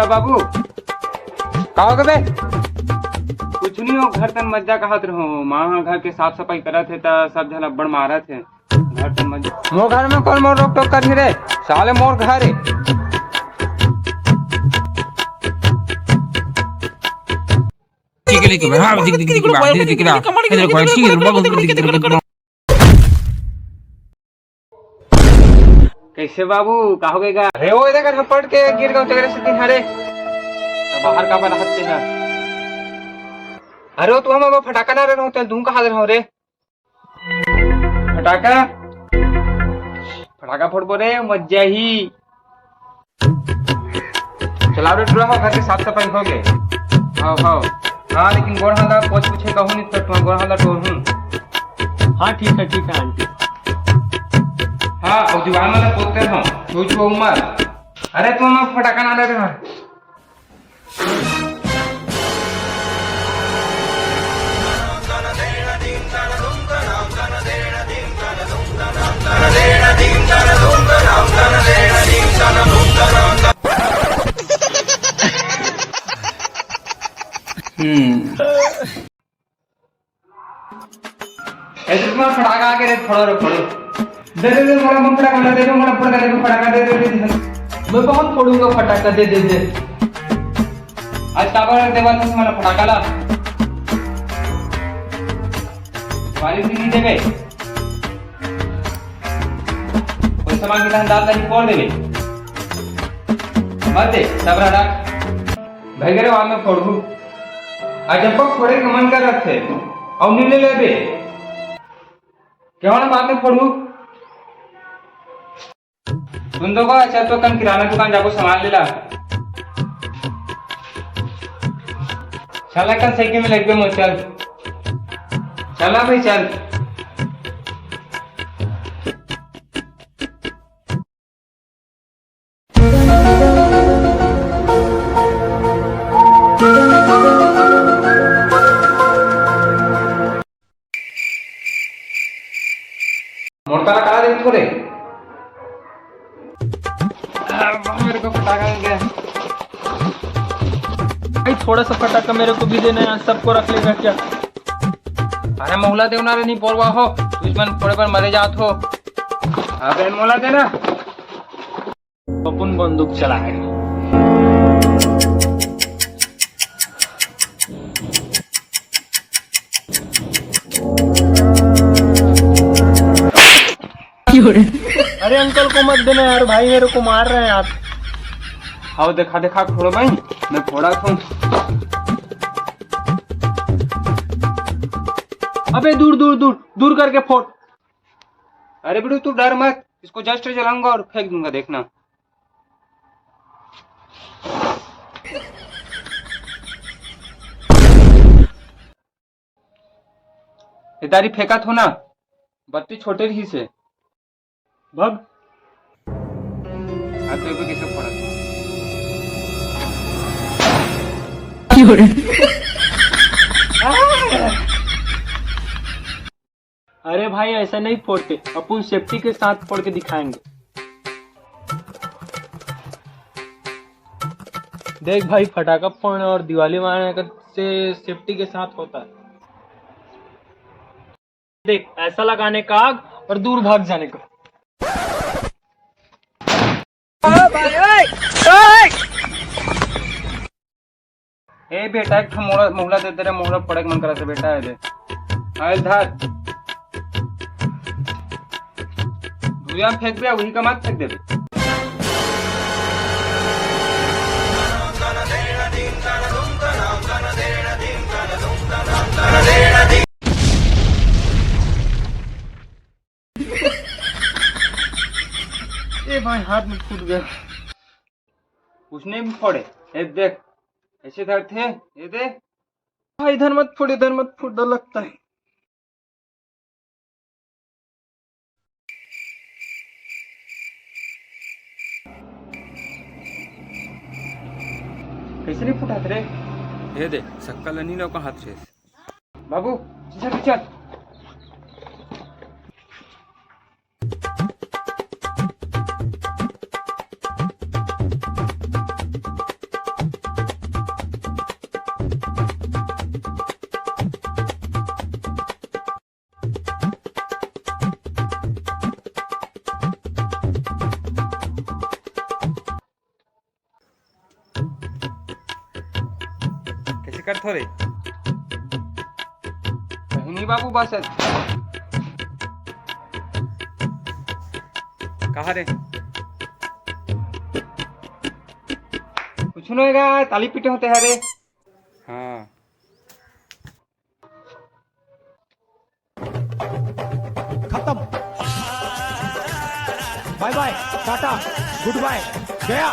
Hello बाबू कहाँ गए? कुछ नहीं हो, घर तन मज्जा कहत रहो। माँ घर के साफ सफाई करत थे ता सब झन अब्बड़ मारत है। घर तन मज्जा मोर घर में कौन मोर रोक टोक कर रे? साले मोर घर है। कैसे बाबू कहा गएगा? अरे वो इधर झपट के गिर गए तेरे से दिन हरे बाहर का बना हत्ते हैं। अरे तू हम अब फटाका ना रहे होते धूम कहा रहे हो रे? फटाका फटाका फोड़ बोले मज्जा ही। चलाओ रे टूरा हो, घर के साफ सफाई हो गए। हाँ हाँ हाँ, लेकिन गोड़ हांदा पोछ पूछे कहूँ नहीं तो तुम गोड़ हांदा टोर हूँ। हाँ ठीक है आंटी। हाँ और दीवार में पोतते हो सोच वो उमर। अरे तुम अब फटाका ना ले रहे हो। ऐसे तुम्हारा फटाका आके रे फोड़ो रे फोड़ो। दे दे दे मोड़ा मन फटाका दे दे मोड़ा फटाका दे दे। मैं बहुत फोड़ूंगा फटाका दे दे दे। आज काबर देवाल में तुम्हारा फटाका ला वाली भी नहीं देवे। कोई सामान की तरह डाल नहीं फोड़ देवे मत दे सबरा रख भाई करे वहां में फोड़ दूं। आज जब फोड़े के मन कर रखे और नहीं ले लेबे क्या ना बाद में फोड़ू। सुन दो को चल तो कल किराना दुकान जाको सामान ले ला। चला कल साइकिल में लग गए मुझ चल चला भाई चल। मोटा कहा दे थोड़े मेरे को फटाका मिल गया। भाई थोड़ा सा फटाका मेरे को भी देना है, सबको रख लेगा क्या? अरे मोहला दे उनारे नहीं पोरवा हो दुश्मन थोड़े पर मरे जात हो। अबे मोहला देना अपन बंदूक चलाएगा। अरे अंकल को मत देना यार, भाई मेरे को मार रहे हैं यार। आओ देखा देखा फोड़ो भाई मैं फोड़ा था। अबे दूर दूर दूर दूर करके फोड़। अरे बेटू तू डर मत, इसको जस्ट जलाऊंगा और फेंक दूंगा देखना। इतारी फेंका थो ना बत्ती छोटे ही से भग। तो कैसे फोड़ा अरे भाई ऐसा नहीं फोड़ते, अपन सेफ्टी के साथ फोड़ के दिखाएंगे। देख भाई फटाका फोड़ने और दिवाली मारने से सेफ्टी के साथ होता है। देख ऐसा लगाने का आग और दूर भाग जाने का। ए बेटा एक मोहला दे तेरे मोहला पड़े मन करा से बेटा है दे आयल धर दुनिया फेंक दिया वही का मत फेंक दे। ए भाई हाथ में फूट गया। उसने भी फोड़े ए देख ऐसे धर थे ये दे। भाई इधर मत फोड़ डर लगता है। कैसे नहीं फुटा रे ये दे सक्का लनी ना का हाथ से बाबू चल चल। कर थोड़े कहीं नहीं बाबू बस कहा रे कुछ नहीं होगा ताली पीटे होते हैं रे हाँ खत्म bye bye tata good bye गया